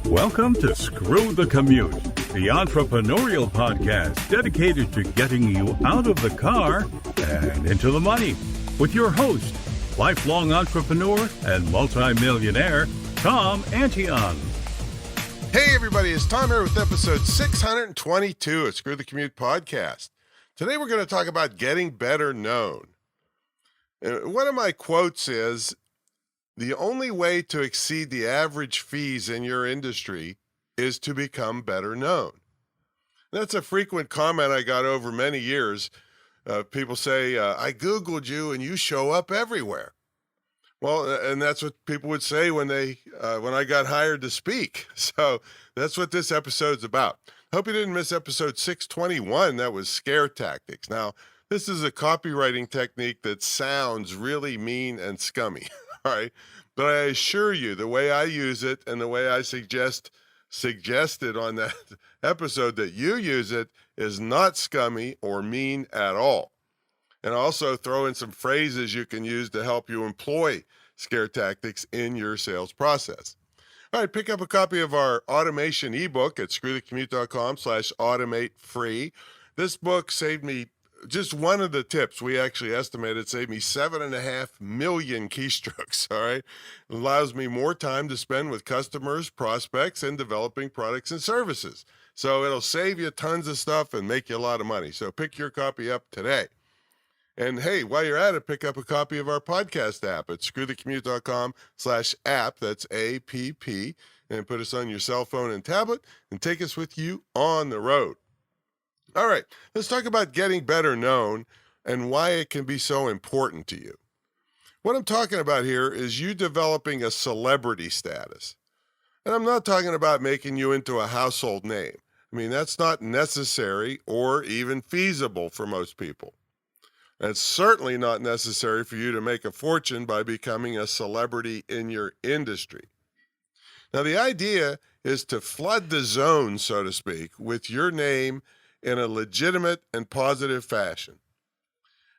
Welcome to Screw the Commute, the entrepreneurial podcast dedicated to getting you out of the car and into the money, with your host, lifelong entrepreneur and multimillionaire, Tom Antion. Hey everybody, it's Tom here with episode 622 of Screw the Commute podcast. Today we're going to talk about getting better known. One of my quotes is, the only way to exceed the average fees in your industry is to become better known. That's a frequent comment I got over many years. People say, I Googled you and you show up everywhere. Well, and that's what people would say when I got hired to speak. So that's what this episode's about. Hope you didn't miss episode 621. That was scare tactics. Now, this is a copywriting technique that sounds really mean and scummy. All right. But I assure you, the way I use it and the way I suggested on that episode that you use it is not scummy or mean at all. And also throw in some phrases you can use to help you employ scare tactics in your sales process. All right, pick up a copy of our automation ebook at screwthecommute.com/automate free. This book saved me, just one of the tips we actually estimated saved me 7.5 million keystrokes, all right? It allows me more time to spend with customers, prospects, and developing products and services. So it'll save you tons of stuff and make you a lot of money. So pick your copy up today. And hey, while you're at it, pick up a copy of our podcast app at screwthecommute.com/app, that's APP, and put us on your cell phone and tablet and take us with you on the road. All right, let's talk about getting better known and why it can be so important to you. What I'm talking about here is you developing a celebrity status. And I'm not talking about making you into a household name. I mean, that's not necessary or even feasible for most people. And it's certainly not necessary for you to make a fortune by becoming a celebrity in your industry. Now, the idea is to flood the zone, so to speak, with your name in a legitimate and positive fashion.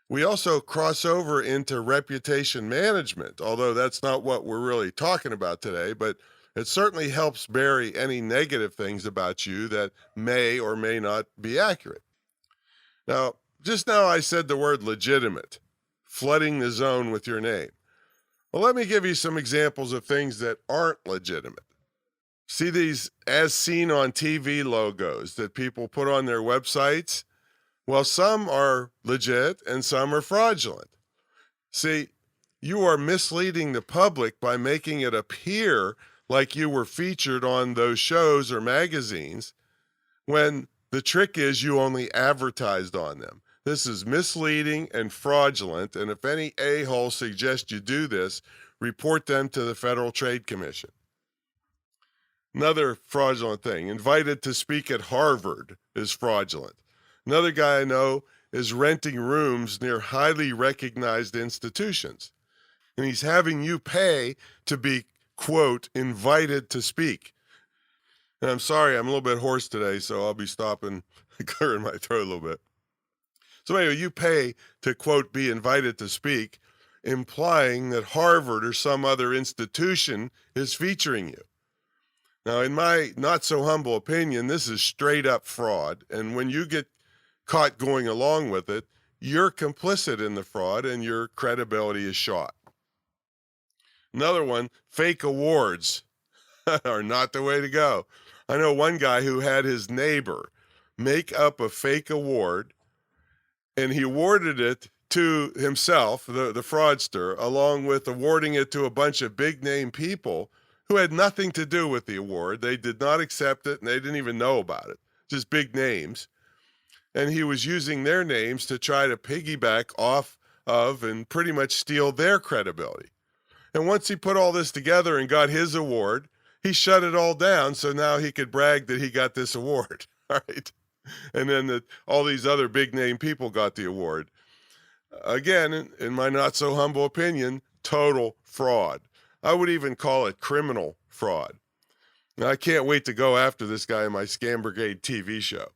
We also cross over into reputation management, although that's not what we're really talking about today, but it certainly helps bury any negative things about you that may or may not be accurate. Now, just now I said the word legitimate, flooding the zone with your name. Well, let me give you some examples of things that aren't legitimate. See these as seen on TV logos that people put on their websites? Well, some are legit and some are fraudulent. See, you are misleading the public by making it appear like you were featured on those shows or magazines when the trick is you only advertised on them. This is misleading and fraudulent, and if any a-hole suggests you do this, report them to the Federal Trade Commission. Another fraudulent thing, invited to speak at Harvard is fraudulent. Another guy I know is renting rooms near highly recognized institutions, and he's having you pay to be, quote, invited to speak. And I'm sorry, I'm a little bit hoarse today, so I'll be stopping, clearing my throat a little bit. So anyway, you pay to, quote, be invited to speak, implying that Harvard or some other institution is featuring you. Now, in my not so humble opinion, this is straight up fraud. And when you get caught going along with it, you're complicit in the fraud and your credibility is shot. Another one, fake awards are not the way to go. I know one guy who had his neighbor make up a fake award, and he awarded it to himself, the fraudster, along with awarding it to a bunch of big name people who had nothing to do with the award. They did not accept it, and they didn't even know about it, just big names. And he was using their names to try to piggyback off of and pretty much steal their credibility. And once he put all this together and got his award, he shut it all down so now he could brag that he got this award, all right? And then all these other big name people got the award. Again, in my not so humble opinion, total fraud. I would even call it criminal fraud. Now, I can't wait to go after this guy in my Scam Brigade TV show.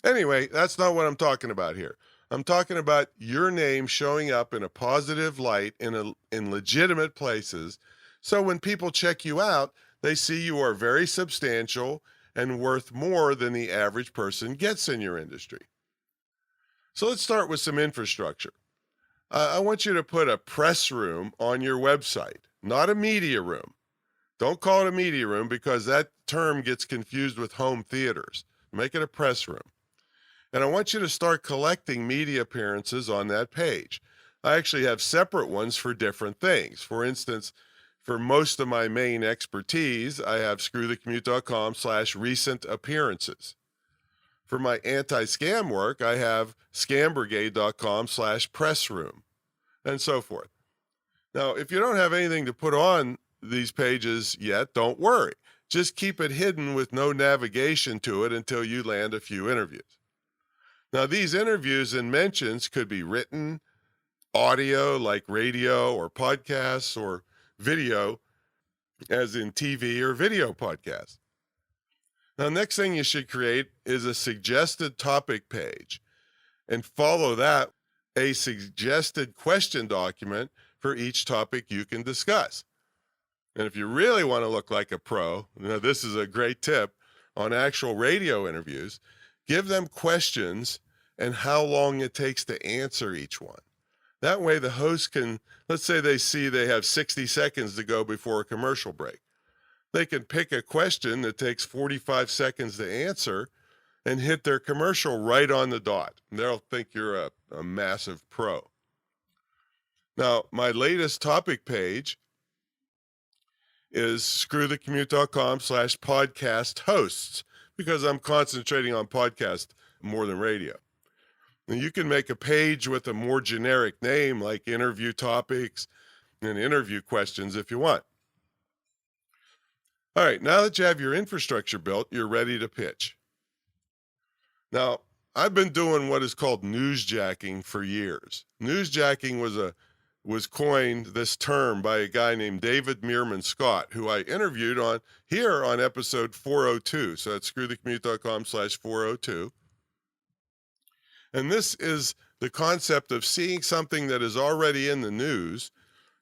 Anyway, that's not what I'm talking about here. I'm talking about your name showing up in a positive light in legitimate places. So when people check you out, they see you are very substantial and worth more than the average person gets in your industry. So let's start with some infrastructure. I want you to put a press room on your website, not a media room. Don't call it a media room because that term gets confused with home theaters. Make it a press room. And I want you to start collecting media appearances on that page. I actually have separate ones for different things. For instance, for most of my main expertise, I have screwthecommute.com/recent appearances. For my anti-scam work, I have scambrigade.com/press room, and so forth. Now, if you don't have anything to put on these pages yet, don't worry. Just keep it hidden with no navigation to it until you land a few interviews. Now, these interviews and mentions could be written, audio like radio or podcasts, or video as in TV or video podcasts. Now, next thing you should create is a suggested topic page and follow that a suggested question document for each topic you can discuss. And if you really want to look like a pro, now this is a great tip on actual radio interviews, give them questions and how long it takes to answer each one. That way the host can, let's say they see they have 60 seconds to go before a commercial break. They can pick a question that takes 45 seconds to answer and hit their commercial right on the dot. They'll think you're a massive pro. Now, my latest topic page is screwthecommute.com/podcast hosts because I'm concentrating on podcast more than radio. And you can make a page with a more generic name like interview topics and interview questions if you want. All right, now that you have your infrastructure built, you're ready to pitch. Now, I've been doing what is called newsjacking for years. Newsjacking was coined, this term, by a guy named David Meerman Scott, who I interviewed on episode 402. So that's screwthecommute.com/402. And this is the concept of seeing something that is already in the news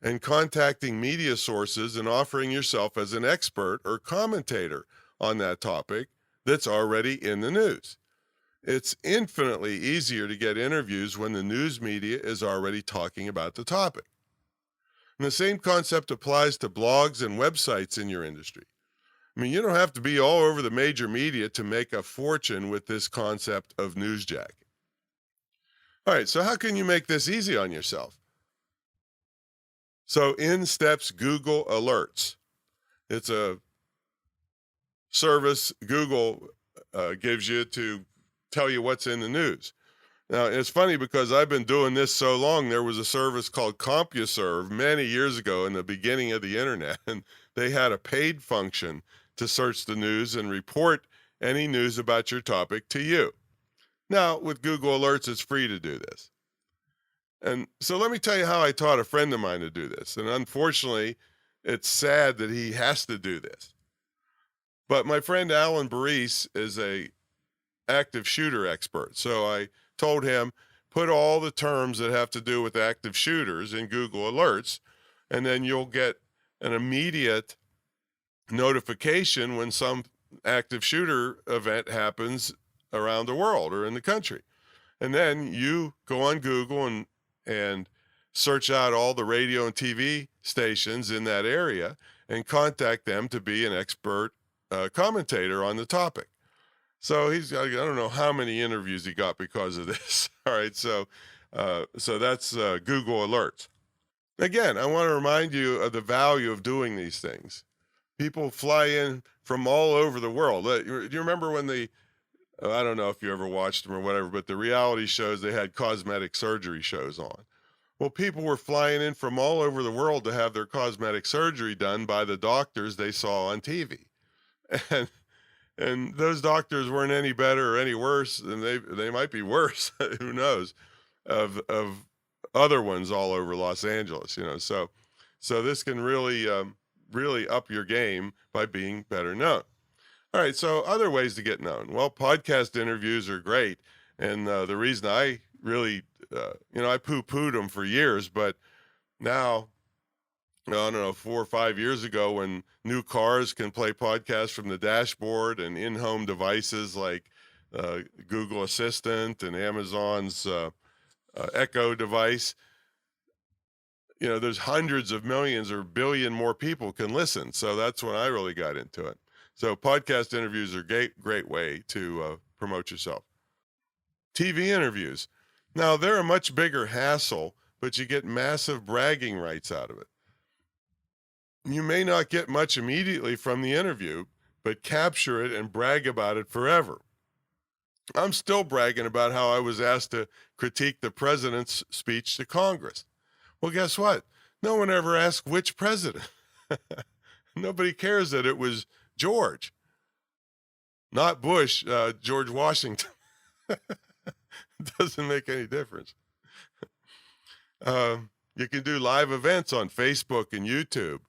and contacting media sources and offering yourself as an expert or commentator on that topic that's already in the news. It's infinitely easier to get interviews when the news media is already talking about the topic. And the same concept applies to blogs and websites in your industry. I mean, you don't have to be all over the major media to make a fortune with this concept of newsjacking. All right, so how can you make this easy on yourself? So in steps Google Alerts. It's a service Google gives you to tell you what's in the news. Now, it's funny because I've been doing this so long, there was a service called CompuServe many years ago in the beginning of the internet, and they had a paid function to search the news and report any news about your topic to you. Now, with Google Alerts, it's free to do this. And so let me tell you how I taught a friend of mine to do this. And unfortunately, it's sad that he has to do this. But my friend Alan Baris is a active shooter expert. So I told him, put all the terms that have to do with active shooters in Google Alerts, and then you'll get an immediate notification when some active shooter event happens around the world or in the country. And then you go on Google and search out all the radio and TV stations in that area and contact them to be an expert commentator on the topic. So he's got, I don't know how many interviews he got because of this. All right, so that's Google Alerts. Again, I want to remind you of the value of doing these things. People fly in from all over the world. Do you remember when I don't know if you ever watched them or whatever, but the reality shows, they had cosmetic surgery shows on. Well, people were flying in from all over the world to have their cosmetic surgery done by the doctors they saw on TV. And those doctors weren't any better or any worse, and they might be worse, who knows, of other ones all over Los Angeles, you know. So this can really up your game by being better known. All right, so other ways to get known. Well, podcast interviews are great, and the reason I really, I poo-pooed them for years, but now I don't know, 4 or 5 years ago when new cars can play podcasts from the dashboard and in-home devices like Google Assistant and Amazon's Echo device. There's hundreds of millions or billion more people can listen. So that's when I really got into it. So podcast interviews are a great way to promote yourself. TV interviews. Now, they're a much bigger hassle, but you get massive bragging rights out of it. You may not get much immediately from the interview, but capture it and brag about it forever. I'm still bragging about how I was asked to critique the president's speech to Congress. Well, guess what? No one ever asked which president. Nobody cares that it was George, not Bush, George Washington. Doesn't make any difference. You can do live events on Facebook and YouTube.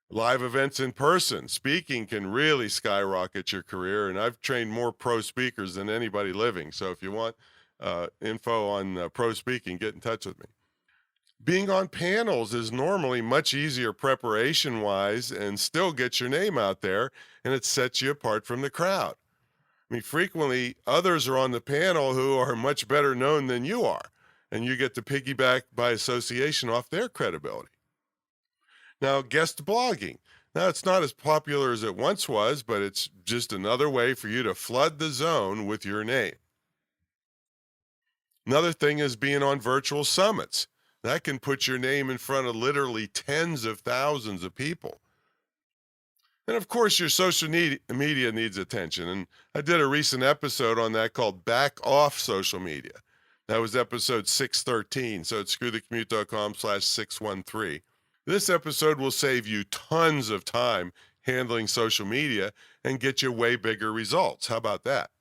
Live events in person. Speaking can really skyrocket your career, and I've trained more pro speakers than anybody living. So if you want info on pro speaking, get in touch with me. Being on panels is normally much easier preparation-wise and still gets your name out there, and it sets you apart from the crowd. I mean, frequently, others are on the panel who are much better known than you are, and you get to piggyback by association off their credibility. Now, guest blogging. Now, it's not as popular as it once was, but it's just another way for you to flood the zone with your name. Another thing is being on virtual summits. That can put your name in front of literally tens of thousands of people. And of course, your social media needs attention. And I did a recent episode on that called Back Off Social Media. That was episode 613. So it's screwthecommute.com/613. This episode will save you tons of time handling social media and get you way bigger results. How about that?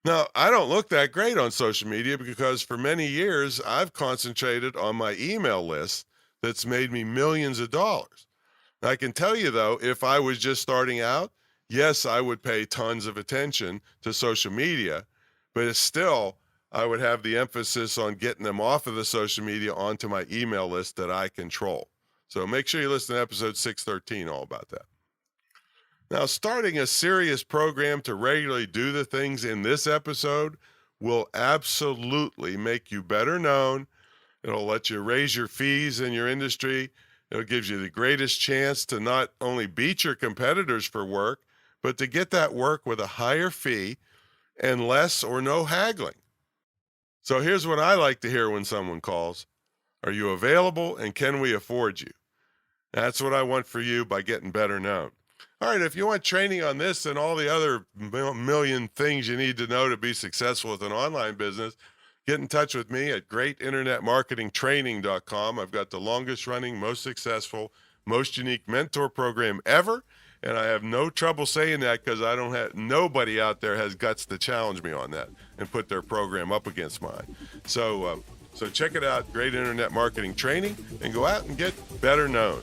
Now, I don't look that great on social media because for many years, I've concentrated on my email list that's made me millions of dollars. I can tell you, though, if I was just starting out, yes, I would pay tons of attention to social media, but it's still, I would have the emphasis on getting them off of the social media onto my email list that I control. So make sure you listen to episode 613, all about that. Now, starting a serious program to regularly do the things in this episode will absolutely make you better known. It'll let you raise your fees in your industry. It'll give you the greatest chance to not only beat your competitors for work, but to get that work with a higher fee and less or no haggling. So here's what I like to hear when someone calls. Are you available and can we afford you? That's what I want for you by getting better known. All right, if you want training on this and all the other million things you need to know to be successful with an online business, get in touch with me at greatinternetmarketingtraining.com. I've got the longest running, most successful, most unique mentor program ever, and I have no trouble saying that because I don't have, nobody out there has guts to challenge me on that and put their program up against mine. So check it out, Great Internet Marketing Training, and go out and get better known.